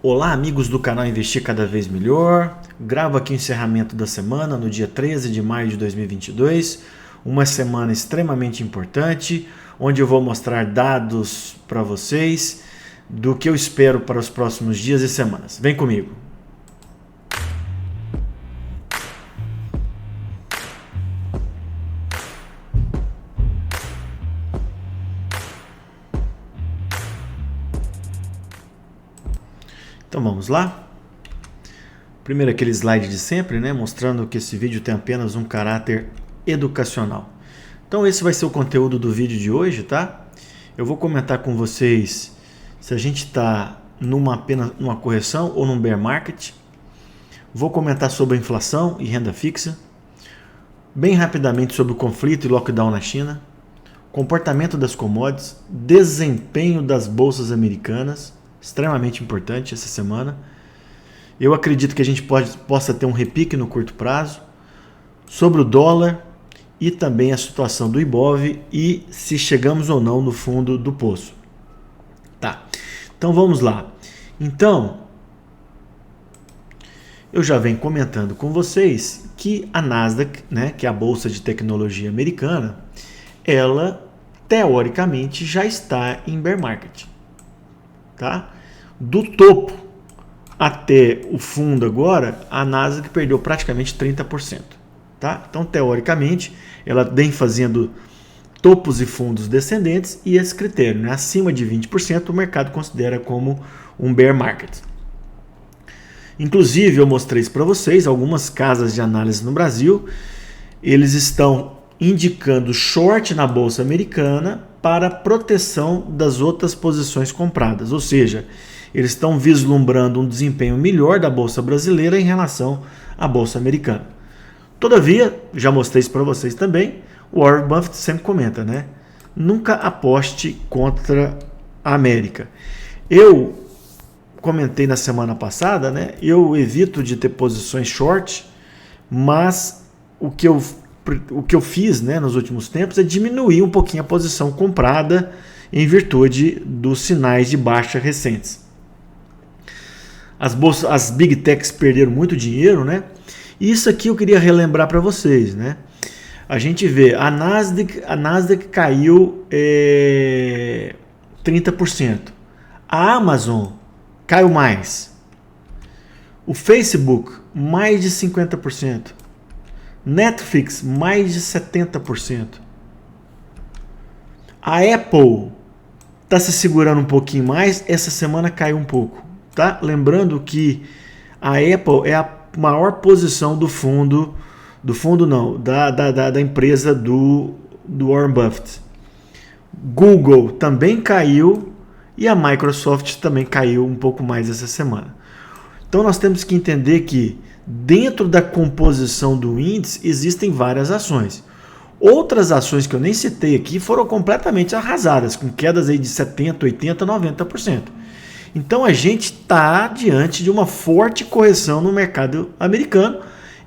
Olá, amigos do canal Investir Cada Vez Melhor. Gravo aqui o encerramento da semana, no dia 13 de maio de 2022. Uma semana extremamente importante, onde eu vou mostrar dados para vocês do que eu espero para os próximos dias e semanas. Vem comigo. Então vamos lá. Primeiro aquele slide de sempre, né, mostrando que esse vídeo tem apenas um caráter educacional. Então esse vai ser o conteúdo do vídeo de hoje, tá? Eu vou comentar com vocês se a gente está apenas numa correção ou num bear market. Vou comentar sobre a inflação e renda fixa. Bem rapidamente sobre o conflito e lockdown na China. Comportamento das commodities, desempenho das bolsas americanas, extremamente importante essa semana. Eu acredito que a gente possa ter um repique no curto prazo, sobre o dólar e também a situação do Ibov e se chegamos ou não no fundo do poço. Tá, então vamos lá. Então, eu já venho comentando com vocês que a Nasdaq, né, que é a bolsa de tecnologia americana, ela teoricamente já está em bear market. Tá? Do topo até o fundo agora, a Nasdaq perdeu praticamente 30%. Tá? Então, teoricamente, ela vem fazendo topos e fundos descendentes e esse critério, né? Acima de 20%, o mercado considera como um bear market. Inclusive, eu mostrei isso para vocês, algumas casas de análise no Brasil, eles estão indicando short na bolsa americana para proteção das outras posições compradas, ou seja, eles estão vislumbrando um desempenho melhor da bolsa brasileira em relação à bolsa americana. Todavia, já mostrei isso para vocês também, o Warren Buffett sempre comenta, né? Nunca aposte contra a América. Eu comentei na semana passada, né? Eu evito de ter posições short, mas o que eu fiz, né, nos últimos tempos é diminuir um pouquinho a posição comprada em virtude dos sinais de baixa recentes. As Big Techs perderam muito dinheiro, né? E isso aqui eu queria relembrar para vocês, né? A gente vê, a Nasdaq caiu 30%. A Amazon caiu mais. O Facebook, mais de 50%. Netflix, mais de 70%. A Apple está se segurando um pouquinho mais, essa semana caiu um pouco. Tá? Lembrando que a Apple é a maior posição do fundo não, da empresa do Warren Buffett. Google também caiu e a Microsoft também caiu um pouco mais essa semana. Então nós temos que entender que dentro da composição do índice existem várias ações. Outras ações que eu nem citei aqui foram completamente arrasadas, com quedas aí de 70%, 80%, 90%. Então a gente está diante de uma forte correção no mercado americano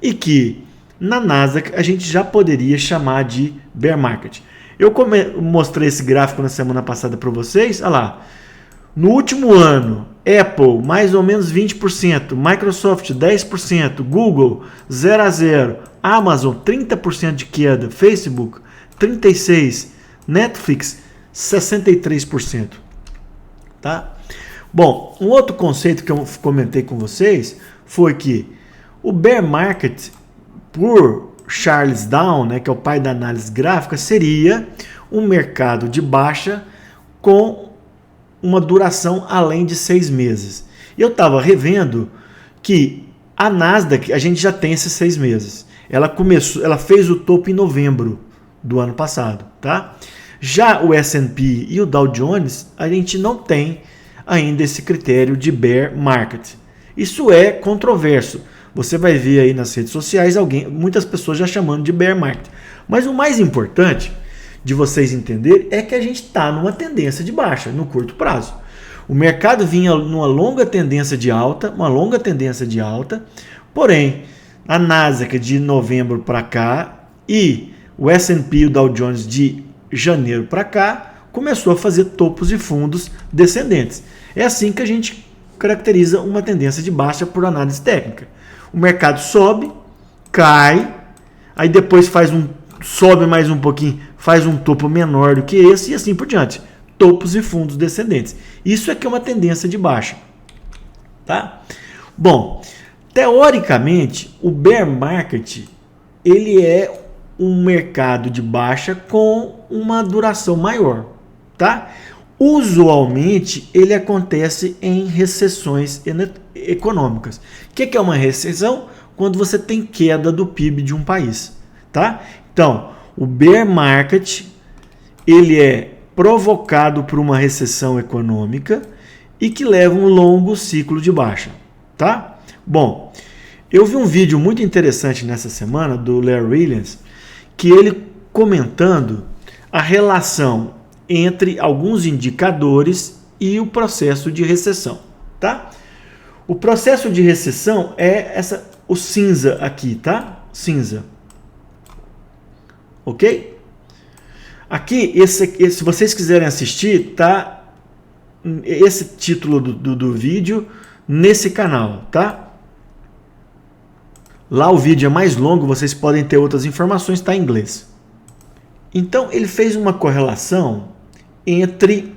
e que na Nasdaq a gente já poderia chamar de bear market. Eu mostrei esse gráfico na semana passada para vocês. Olha lá, no último ano, Apple mais ou menos 20%, Microsoft 10%, Google 0 a 0, Amazon 30% de queda, Facebook 36%, Netflix 63%. Tá? Bom, um outro conceito que eu comentei com vocês foi que o bear market, por Charles Down, né, que é o pai da análise gráfica, seria um mercado de baixa com uma duração além de 6 meses. E eu estava revendo que a Nasdaq, a gente já tem esses 6 meses. Ela fez o topo em novembro do ano passado, tá? Já o S&P e o Dow Jones, a gente não tem ainda esse critério de bear market. Isso é controverso. Você vai ver aí nas redes sociais muitas pessoas já chamando de bear market. Mas o mais importante de vocês entenderem é que a gente está numa tendência de baixa no curto prazo. O mercado vinha numa longa tendência de alta, porém a Nasdaq de novembro para cá e o S&P e o Dow Jones de janeiro para cá começou a fazer topos e fundos descendentes. É assim que a gente caracteriza uma tendência de baixa por análise técnica. O mercado sobe, cai, aí depois sobe mais um pouquinho, faz um topo menor do que esse e assim por diante. Topos e fundos descendentes. Isso é que é uma tendência de baixa. Tá? Bom, teoricamente, o bear market ele é um mercado de baixa com uma duração maior. Tá? Usualmente, ele acontece em recessões econômicas. O que é uma recessão? Quando você tem queda do PIB de um país. Tá? Então, o bear market ele é provocado por uma recessão econômica e que leva um longo ciclo de baixa. Tá? Bom, eu vi um vídeo muito interessante nessa semana do Larry Williams, que ele comentando a relação entre alguns indicadores e o processo de recessão. Tá? O processo de recessão é o cinza aqui, tá? Cinza. Ok? Aqui, se vocês quiserem assistir, tá esse título do vídeo nesse canal, tá? Lá o vídeo é mais longo, vocês podem ter outras informações, tá em inglês. Então, ele fez uma correlação entre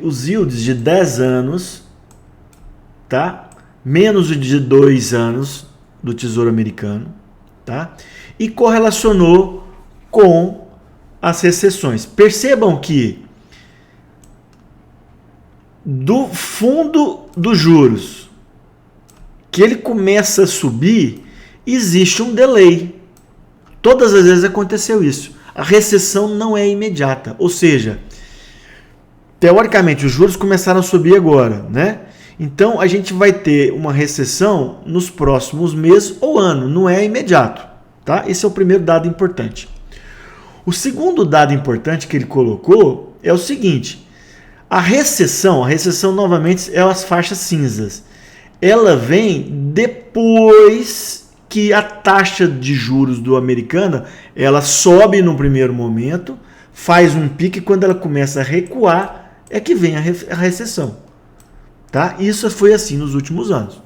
os yields de 10 anos, tá? Menos de 2 anos do Tesouro Americano, tá? E correlacionou com as recessões. Percebam que do fundo dos juros, que ele começa a subir, existe um delay. Todas as vezes aconteceu isso. A recessão não é imediata, ou seja, teoricamente os juros começaram a subir agora, né? Então a gente vai ter uma recessão nos próximos meses ou ano, não é imediato, tá? Esse é o primeiro dado importante. O segundo dado importante que ele colocou é o seguinte: a recessão novamente é as faixas cinzas. Ela vem depois que a taxa de juros do americano, ela sobe no primeiro momento, faz um pique, e quando ela começa a recuar, é que vem a recessão. Tá? Isso foi assim nos últimos anos.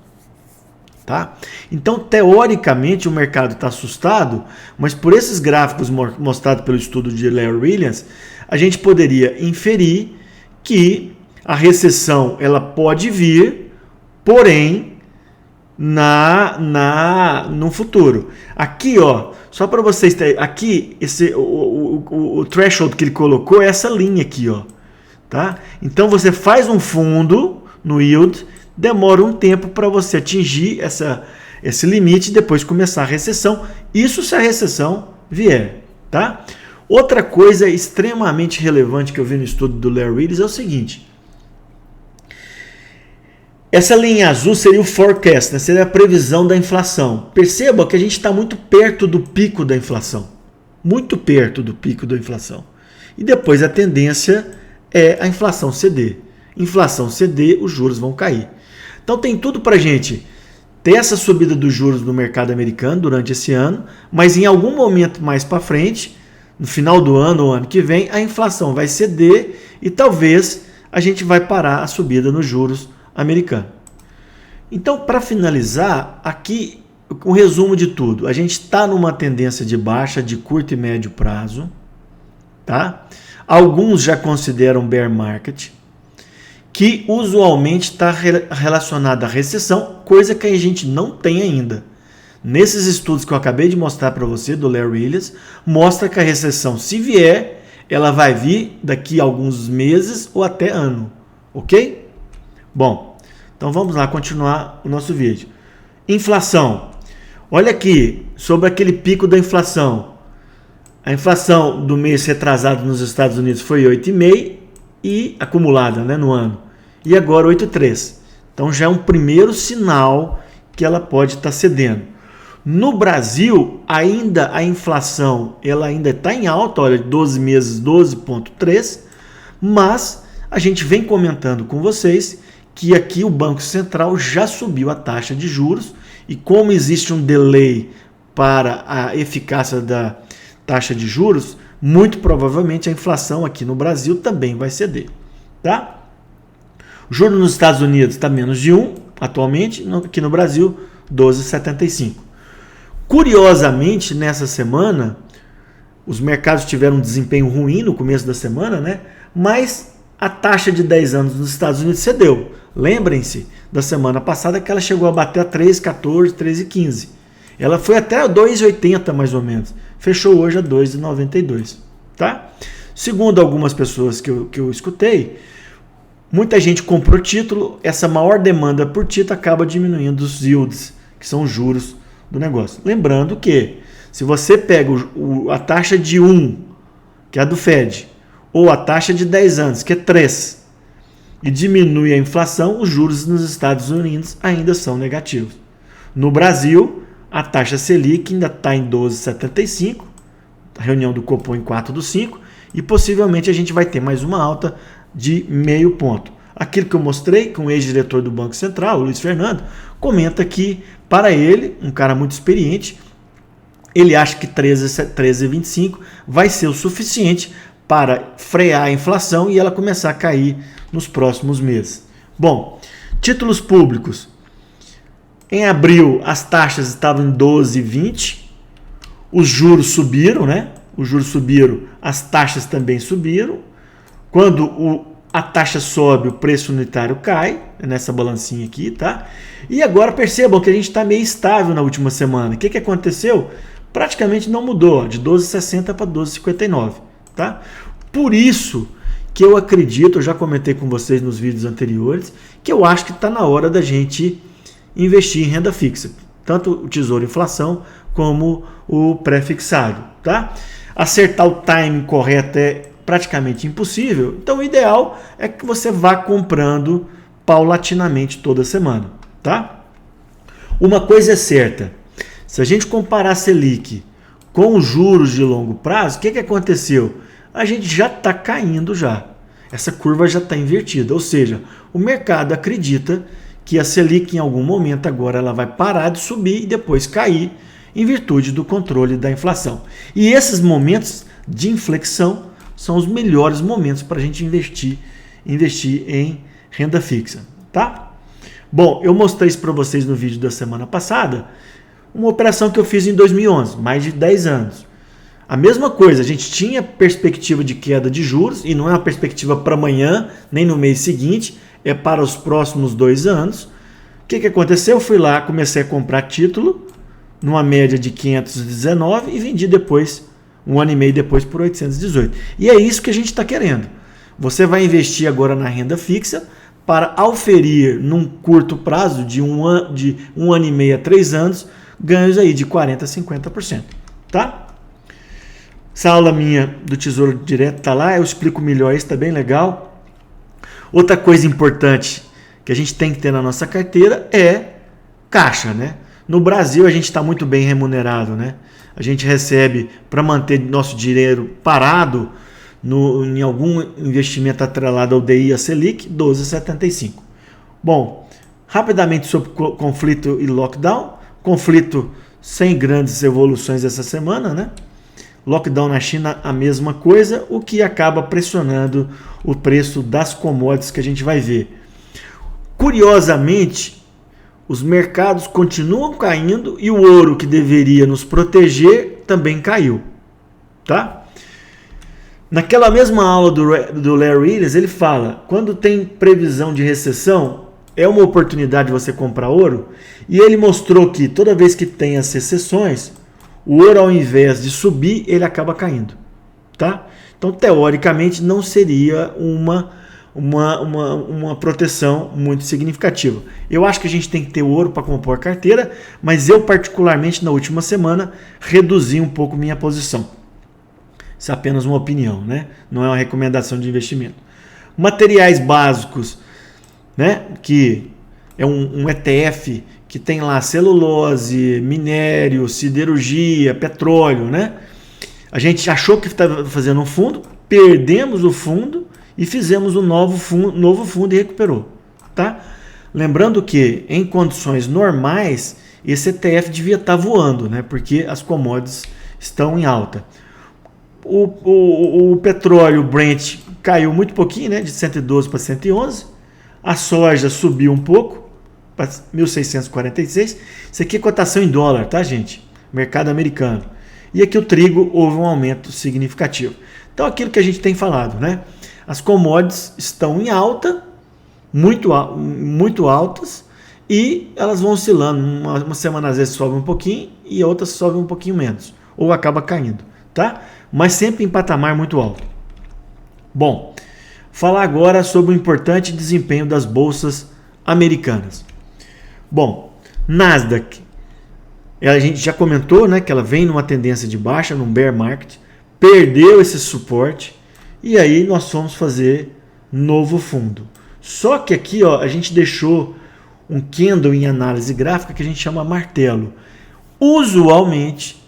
Tá? Então, teoricamente, o mercado está assustado, mas por esses gráficos mostrados pelo estudo de Larry Williams, a gente poderia inferir que a recessão ela pode vir, porém, no futuro. Aqui, ó, só para vocês terem, aqui o threshold que ele colocou é essa linha aqui, ó, tá? Então você faz um fundo no yield, demora um tempo para você atingir esse limite e depois começar a recessão. Isso se a recessão vier, tá? Outra coisa extremamente relevante que eu vi no estudo do Larry Williams é o seguinte: essa linha azul seria o forecast, né? Seria a previsão da inflação. Perceba que a gente está muito perto do pico da inflação. Muito perto do pico da inflação. E depois a tendência é a inflação ceder. Inflação ceder, os juros vão cair. Então tem tudo para a gente ter essa subida dos juros no mercado americano durante esse ano, mas em algum momento mais para frente, no final do ano ou ano que vem, a inflação vai ceder e talvez a gente vai parar a subida nos juros americano. Então, para finalizar, aqui um resumo de tudo. A gente está numa tendência de baixa de curto e médio prazo, tá? Alguns já consideram bear market, que usualmente está relacionada à recessão, coisa que a gente não tem ainda. Nesses estudos que eu acabei de mostrar para você, do Larry Williams, mostra que a recessão, se vier, ela vai vir daqui a alguns meses ou até ano, ok? Bom, então vamos lá continuar o nosso vídeo. Inflação. Olha aqui, sobre aquele pico da inflação. A inflação do mês retrasado nos Estados Unidos foi 8,5% e acumulada, né, no ano. E agora 8,3%. Então já é um primeiro sinal que ela pode estar cedendo. No Brasil, ainda a inflação ela ainda está em alta, olha, 12 meses 12,3%, mas a gente vem comentando com vocês que aqui o Banco Central já subiu a taxa de juros e como existe um delay para a eficácia da taxa de juros, muito provavelmente a inflação aqui no Brasil também vai ceder, tá? O juro nos Estados Unidos está menos de 1 atualmente, aqui no Brasil 12,75. Curiosamente, nessa semana, os mercados tiveram um desempenho ruim no começo da semana, né? Mas a taxa de 10 anos nos Estados Unidos cedeu. Lembrem-se da semana passada que ela chegou a bater a 3,14, 3,15. Ela foi até 2,80 mais ou menos. Fechou hoje a 2,92, tá? Segundo algumas pessoas que eu escutei, muita gente comprou título, essa maior demanda por título acaba diminuindo os yields, que são os juros do negócio. Lembrando que se você pega a taxa de 1, que é a do Fed, ou a taxa de 10 anos, que é 3, e diminui a inflação, os juros nos Estados Unidos ainda são negativos. No Brasil, a taxa Selic ainda está em 12,75, a reunião do Copom em 4/5, e possivelmente a gente vai ter mais uma alta de meio ponto. Aquilo que eu mostrei com o ex-diretor do Banco Central, o Luiz Fernando, comenta que, para ele, um cara muito experiente, ele acha que 13,25 vai ser o suficiente para frear a inflação e ela começar a cair nos próximos meses. Bom, títulos públicos. Em abril, as taxas estavam em 12,20, os juros subiram, né? Os juros subiram, as taxas também subiram. Quando a taxa sobe, o preço unitário cai, nessa balancinha aqui, tá? E agora percebam que a gente está meio estável na última semana. O que aconteceu? Praticamente não mudou, de 12,60 para 12,59, tá? Por isso que eu acredito, eu já comentei com vocês nos vídeos anteriores, que eu acho que está na hora da gente investir em renda fixa, tanto o Tesouro Inflação como o pré-fixado, tá? Acertar o timing correto é praticamente impossível, então o ideal é que você vá comprando paulatinamente toda semana, tá? Uma coisa é certa, se a gente comparar a Selic com os juros de longo prazo, o que aconteceu? A gente já está caindo já, essa curva já está invertida, ou seja, o mercado acredita que a Selic em algum momento agora ela vai parar de subir e depois cair em virtude do controle da inflação. E esses momentos de inflexão são os melhores momentos para a gente investir em renda fixa, tá? Bom, eu mostrei isso para vocês no vídeo da semana passada, uma operação que eu fiz em 2011, mais de 10 anos. A mesma coisa, a gente tinha perspectiva de queda de juros, e não é uma perspectiva para amanhã, nem no mês seguinte, é para os próximos 2 anos. O que aconteceu? Eu fui lá, comecei a comprar título, numa média de 519 e vendi depois, 1 ano e meio depois, por 818. E é isso que a gente está querendo. Você vai investir agora na renda fixa para auferir num curto prazo de um ano e meio a 3 anos, ganhos aí de 40% a 50%. Tá? Essa aula minha do Tesouro Direto está lá, eu explico melhor isso, está bem legal. Outra coisa importante que a gente tem que ter na nossa carteira é caixa, né? No Brasil a gente está muito bem remunerado, né? A gente recebe, para manter nosso dinheiro parado em algum investimento atrelado ao DI e a Selic, 12,75. Bom, rapidamente sobre conflito e lockdown. Conflito sem grandes evoluções essa semana, né? Lockdown na China, a mesma coisa, o que acaba pressionando o preço das commodities que a gente vai ver. Curiosamente, os mercados continuam caindo e o ouro que deveria nos proteger também caiu, tá? Naquela mesma aula do Larry Williams, ele fala, quando tem previsão de recessão, é uma oportunidade de você comprar ouro, e ele mostrou que toda vez que tem as recessões, o ouro, ao invés de subir, ele acaba caindo, tá? Então, teoricamente, não seria uma proteção muito significativa. Eu acho que a gente tem que ter ouro para compor carteira, mas eu, particularmente, na última semana, reduzi um pouco minha posição. Isso é apenas uma opinião, né? Não é uma recomendação de investimento. Materiais básicos, né? Que é um ETF que tem lá celulose, minério, siderurgia, petróleo, né? A gente achou que estava fazendo um fundo, perdemos o fundo e fizemos um novo fundo e recuperou, tá? Lembrando que em condições normais esse ETF devia estar voando, né? Porque as commodities estão em alta. O petróleo Brent caiu muito pouquinho, né? De 112 para 111. A soja subiu um pouco, para 1.646. Isso aqui é cotação em dólar, tá, gente? Mercado americano. E aqui o trigo houve um aumento significativo. Então, aquilo que a gente tem falado, né? As commodities estão em alta, muito altas, e elas vão oscilando. Uma semana às vezes sobe um pouquinho e outras sobe um pouquinho menos, ou acaba caindo, tá? Mas sempre em patamar muito alto. Bom, falar agora sobre o importante desempenho das bolsas americanas. Bom, Nasdaq, a gente já comentou, né, que ela vem numa tendência de baixa, num bear market, perdeu esse suporte e aí nós fomos fazer novo fundo. Só que aqui, ó, a gente deixou um candle em análise gráfica que a gente chama martelo. Usualmente,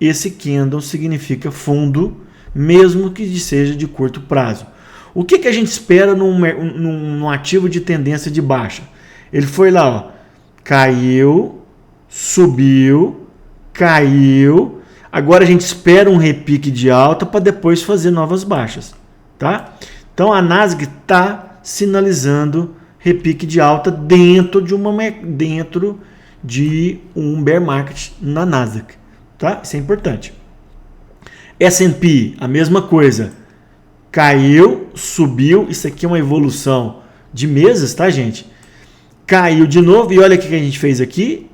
esse candle significa fundo, mesmo que seja de curto prazo. O que a gente espera num ativo de tendência de baixa? Ele foi lá, ó, caiu, subiu, caiu. Agora a gente espera um repique de alta para depois fazer novas baixas, tá? Então a Nasdaq está sinalizando repique de alta dentro de um bear market na Nasdaq, tá? Isso é importante. S&P, a mesma coisa. Caiu, subiu. Isso aqui é uma evolução de meses, tá, gente? Caiu de novo e olha o que a gente fez aqui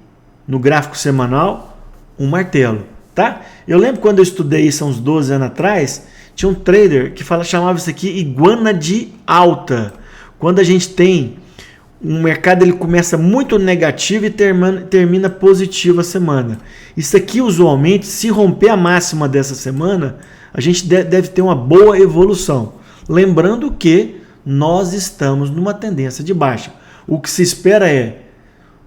no gráfico semanal, um martelo, tá? Eu lembro quando eu estudei isso há uns 12 anos atrás, tinha um trader que chamava isso aqui iguana de alta. Quando a gente tem um mercado, ele começa muito negativo e termina positivo a semana. Isso aqui, usualmente, se romper a máxima dessa semana, a gente deve ter uma boa evolução. Lembrando que nós estamos numa tendência de baixa. O que se espera é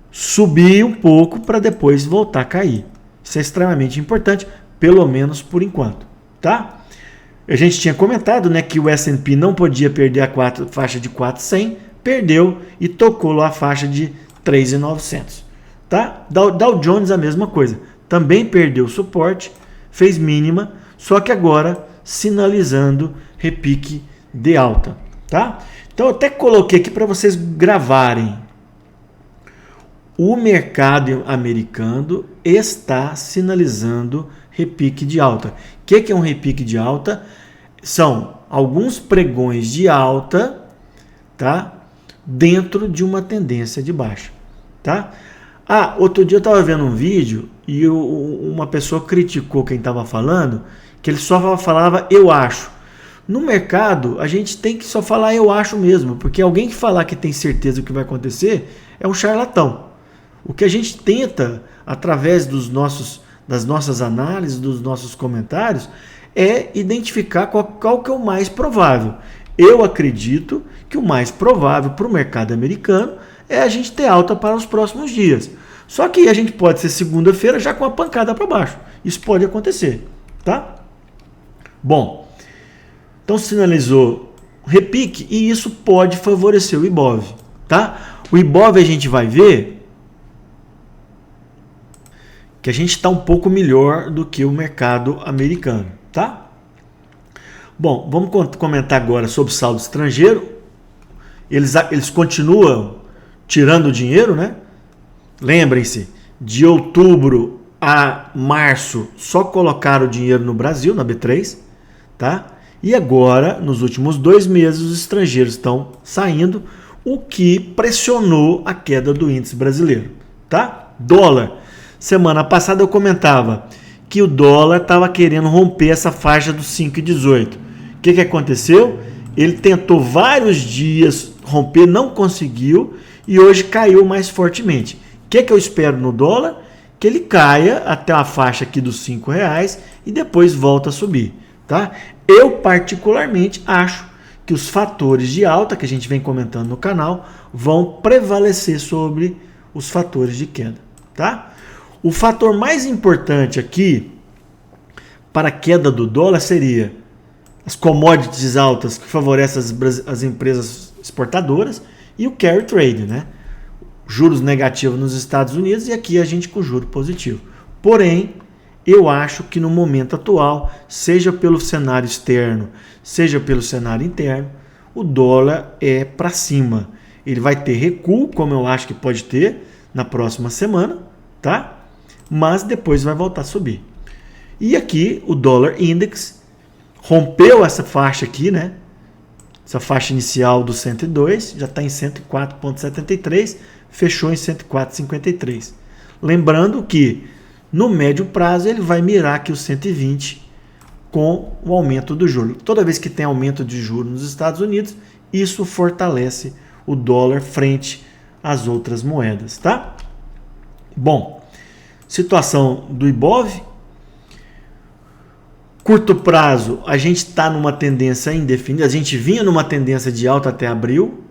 subir um pouco para depois voltar a cair. Isso é extremamente importante, pelo menos por enquanto, tá? A gente tinha comentado, né, que o S&P não podia perder a faixa de 400, perdeu e tocou lá a faixa de 3.900, tá? Dow Jones a mesma coisa, também perdeu o suporte, fez mínima, só que agora sinalizando repique de alta, tá? Então eu até coloquei aqui para vocês gravarem. O mercado americano está sinalizando repique de alta. O que é um repique de alta? São alguns pregões de alta, tá? Dentro de uma tendência de baixa, tá? Outro dia eu estava vendo um vídeo e uma pessoa criticou quem estava falando, que ele só falava eu acho. No mercado, a gente tem que só falar eu acho mesmo, porque alguém que falar que tem certeza do que vai acontecer é um charlatão. O que a gente tenta, através das nossas análises, dos nossos comentários, é identificar qual que é o mais provável. Eu acredito que o mais provável para o mercado americano é a gente ter alta para os próximos dias. Só que a gente pode ser segunda-feira já com a pancada para baixo. Isso pode acontecer, tá? Bom, então sinalizou repique e isso pode favorecer o Ibov, tá? O Ibov a gente vai ver que a gente está um pouco melhor do que o mercado americano, tá? Bom, vamos comentar agora sobre saldo estrangeiro. Eles continuam tirando dinheiro, né? Lembrem-se, de outubro a março só colocaram o dinheiro no Brasil, na B3, tá? E agora, nos últimos 2 meses, os estrangeiros estão saindo, o que pressionou a queda do índice brasileiro, tá? Dólar. Semana passada eu comentava que o dólar estava querendo romper essa faixa dos 5,18. O que aconteceu? Ele tentou vários dias romper, não conseguiu e hoje caiu mais fortemente. O que eu espero no dólar? Que ele caia até a faixa aqui dos R$5 e depois volta a subir, tá? Eu particularmente acho que os fatores de alta que a gente vem comentando no canal vão prevalecer sobre os fatores de queda, tá? O fator mais importante aqui para a queda do dólar seria as commodities altas que favorecem as empresas exportadoras e o carry trade, né? Juros negativos nos Estados Unidos e aqui a gente com juro positivo. Porém, eu acho que no momento atual, seja pelo cenário externo, seja pelo cenário interno, o dólar é para cima. ele vai ter recuo, como eu acho que pode ter na próxima semana, tá? Mas depois vai voltar a subir. E aqui o dólar index rompeu essa faixa aqui, né? Essa faixa inicial do 102, já está em 104,73, fechou em 104,53. Lembrando que no médio prazo ele vai mirar aqui os 120 com o aumento do juro. Toda vez que tem aumento de juros nos Estados Unidos, isso fortalece o dólar frente às outras moedas, tá? Bom, situação do Ibov. Curto prazo, a gente está numa tendência indefinida, a gente vinha numa tendência de alta até abril,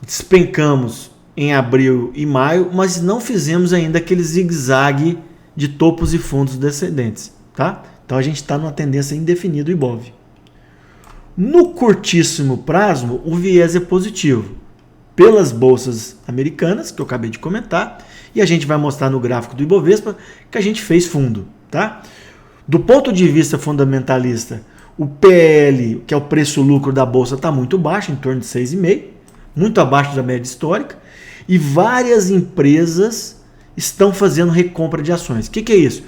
despencamos em abril e maio, mas não fizemos ainda aquele zigue-zague de topos e fundos descendentes, tá? Então a gente está numa tendência indefinida do Ibov. No curtíssimo prazo, o viés é positivo pelas bolsas americanas, que eu acabei de comentar, e a gente vai mostrar no gráfico do Ibovespa que a gente fez fundo, tá? Do ponto de vista fundamentalista, o PL, que é o preço-lucro da bolsa, está muito baixo, em torno de 6,5, muito abaixo da média histórica, e várias empresas estão fazendo recompra de ações. O que é isso?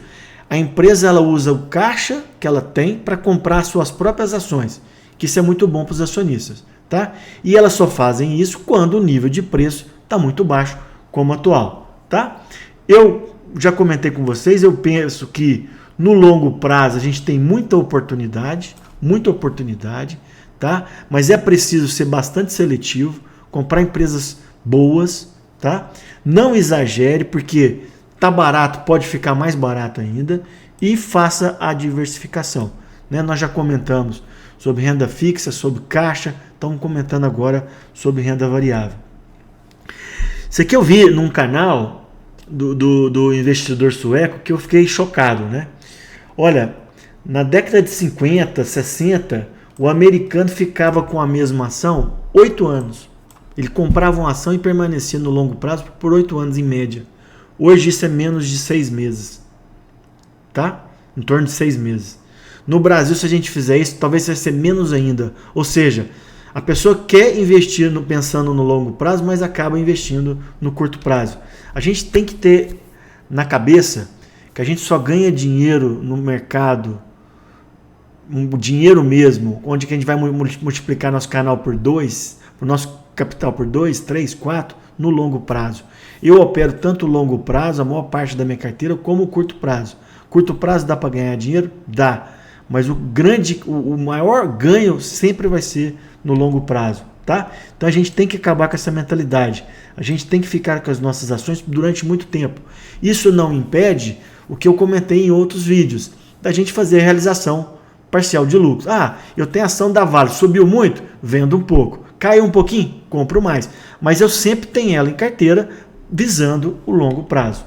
A empresa ela usa o caixa que ela tem para comprar suas próprias ações, que isso é muito bom para os acionistas, tá? E elas só fazem isso quando o nível de preço está muito baixo, como atual, tá? Eu já comentei com vocês, eu penso que no longo prazo a gente tem muita oportunidade, tá? Mas é preciso ser bastante seletivo, comprar empresas boas, tá? Não exagere, porque tá barato, pode ficar mais barato ainda, e faça a diversificação, né? Nós já comentamos sobre renda fixa, sobre caixa, estamos comentando agora sobre renda variável. Isso aqui eu vi num canal do investidor sueco que eu fiquei chocado, né? Olha, na década de 50, 60, o americano ficava com a mesma ação 8 anos. Ele comprava uma ação e permanecia no longo prazo por 8 anos em média. Hoje isso é menos de 6 meses. Tá? Em torno de 6 meses. No Brasil, se a gente fizer isso, talvez vai ser menos ainda. Ou seja, a pessoa quer investir pensando no longo prazo, mas acaba investindo no curto prazo. A gente tem que ter na cabeça que a gente só ganha dinheiro no mercado, dinheiro mesmo, onde que a gente vai multiplicar nosso canal por 2, o nosso capital por 2, 3, 4, no longo prazo. Eu opero tanto longo prazo, a maior parte da minha carteira, como o curto prazo. Curto prazo dá para ganhar dinheiro? Dá. Mas o maior ganho sempre vai ser no longo prazo, tá? Então a gente tem que acabar com essa mentalidade. A gente tem que ficar com as nossas ações durante muito tempo. Isso não impede o que eu comentei em outros vídeos, da gente fazer a realização parcial de lucros. Ah, eu tenho ação da Vale, subiu muito? Vendo um pouco. Caiu um pouquinho? Compro mais. Mas eu sempre tenho ela em carteira visando o longo prazo.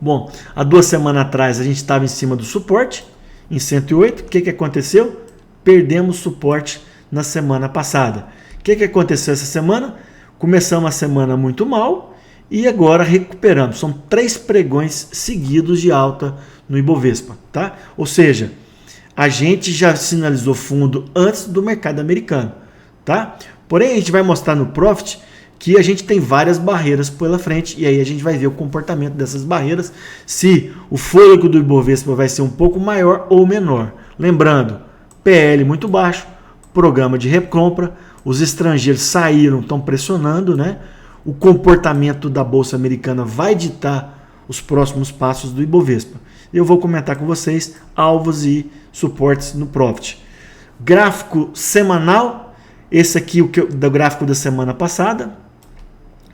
Bom, há 2 semanas atrás a gente estava em cima do suporte, em 108. O que aconteceu? Perdemos suporte na semana passada. O que aconteceu essa semana? Começamos a semana muito mal e agora recuperamos. São 3 pregões seguidos de alta no Ibovespa, tá? Ou seja, a gente já sinalizou fundo antes do mercado americano, tá? Porém, a gente vai mostrar no Profit que a gente tem várias barreiras pela frente e aí a gente vai ver o comportamento dessas barreiras, se o fôlego do Ibovespa vai ser um pouco maior ou menor. Lembrando, PL muito baixo, programa de recompra, os estrangeiros saíram, estão pressionando, né? O comportamento da Bolsa Americana vai ditar os próximos passos do Ibovespa. Eu vou comentar com vocês alvos e suportes no Profit. Gráfico semanal, esse aqui do gráfico da semana passada,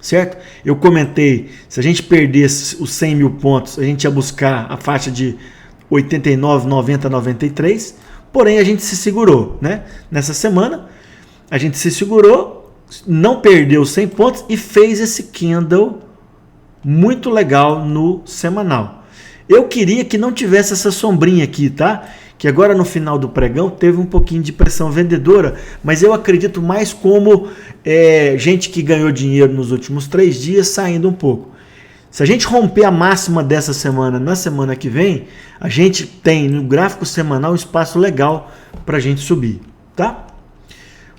certo? Eu comentei, se a gente perdesse os 100 mil pontos, a gente ia buscar a faixa de 89, 90, 93, porém a gente se segurou, né? Nessa semana, a gente se segurou, não perdeu 100 pontos e fez esse candle muito legal no semanal. Eu queria que não tivesse essa sombrinha aqui, tá? Que agora no final do pregão teve um pouquinho de pressão vendedora, mas eu acredito mais como gente que ganhou dinheiro nos últimos 3 dias saindo um pouco. Se a gente romper a máxima dessa semana na semana que vem, a gente tem no gráfico semanal um espaço legal para a gente subir, tá?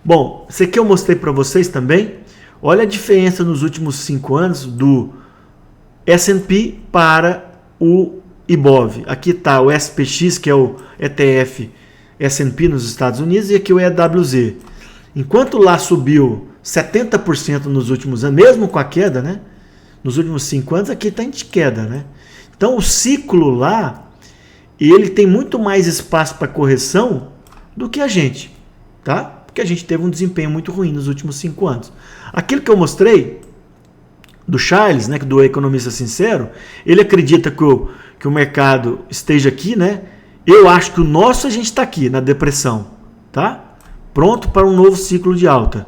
Bom, isso aqui eu mostrei para vocês também. Olha a diferença nos últimos 5 anos do S&P para o IBOV. Aqui está o SPX, que é o ETF S&P nos Estados Unidos, e aqui o EWZ. Enquanto lá subiu 70% nos últimos anos, mesmo com a queda, né? Nos últimos 5 anos, aqui está em queda, né? Então o ciclo lá, ele tem muito mais espaço para correção do que a gente, tá? Porque a gente teve um desempenho muito ruim nos últimos 5 anos. Aquilo que eu mostrei do Charles, né, do Economista Sincero, ele acredita que o mercado esteja aqui, né? Eu acho que o nosso a gente está aqui, na depressão, tá? Pronto para um novo ciclo de alta.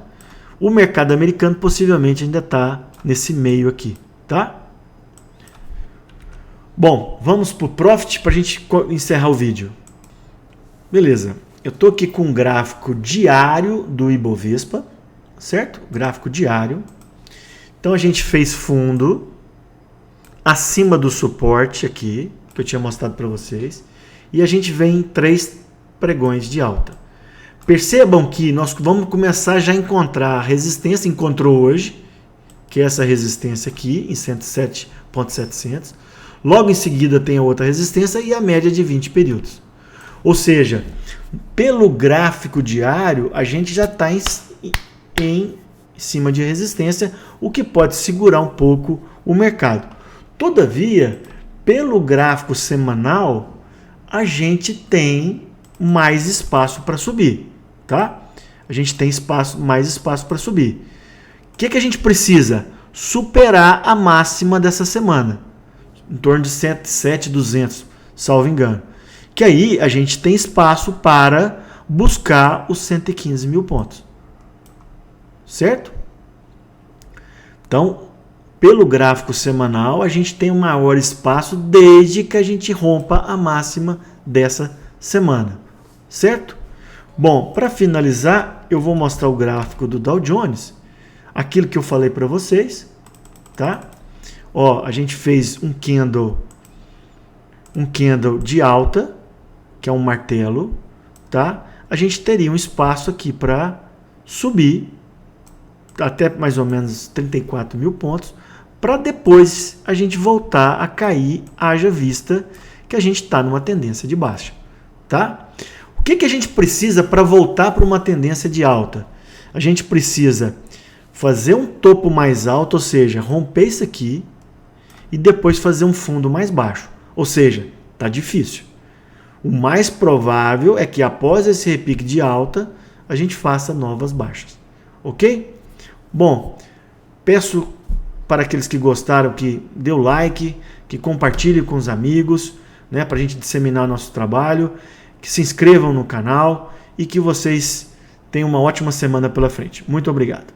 O mercado americano possivelmente ainda está nesse meio aqui, tá? Bom, vamos para o Profit para a gente encerrar o vídeo. Beleza, eu estou aqui com um gráfico diário do Ibovespa, certo? Gráfico diário. Então a gente fez fundo acima do suporte aqui, que eu tinha mostrado para vocês, e a gente vem em 3 pregões de alta. Percebam que nós vamos começar já a encontrar a resistência, encontrou hoje, que é essa resistência aqui, em 107.700. Logo em seguida tem a outra resistência e a média de 20 períodos. Ou seja, pelo gráfico diário, a gente já está em cima de resistência, o que pode segurar um pouco o mercado. Todavia, pelo gráfico semanal, a gente tem mais espaço para subir, tá? A gente tem mais espaço para subir. O que a gente precisa? Superar a máxima dessa semana, em torno de 107.200, salvo engano. Que aí a gente tem espaço para buscar os 115 mil pontos. Certo? Então, pelo gráfico semanal, a gente tem um maior espaço desde que a gente rompa a máxima dessa semana. Certo? Bom, para finalizar, eu vou mostrar o gráfico do Dow Jones. Aquilo que eu falei para vocês, tá? Ó, a gente fez um candle de alta, que é um martelo, tá? A gente teria um espaço aqui para subir até mais ou menos 34 mil pontos, para depois a gente voltar a cair, haja vista que a gente está numa tendência de baixa, tá? O que a gente precisa para voltar para uma tendência de alta? A gente precisa fazer um topo mais alto, ou seja, romper isso aqui e depois fazer um fundo mais baixo. Ou seja, está difícil. O mais provável é que após esse repique de alta, a gente faça novas baixas. Ok? Bom, peço para aqueles que gostaram que dê o like, que compartilhe com os amigos, né, para a gente disseminar nosso trabalho, que se inscrevam no canal e que vocês tenham uma ótima semana pela frente. Muito obrigado.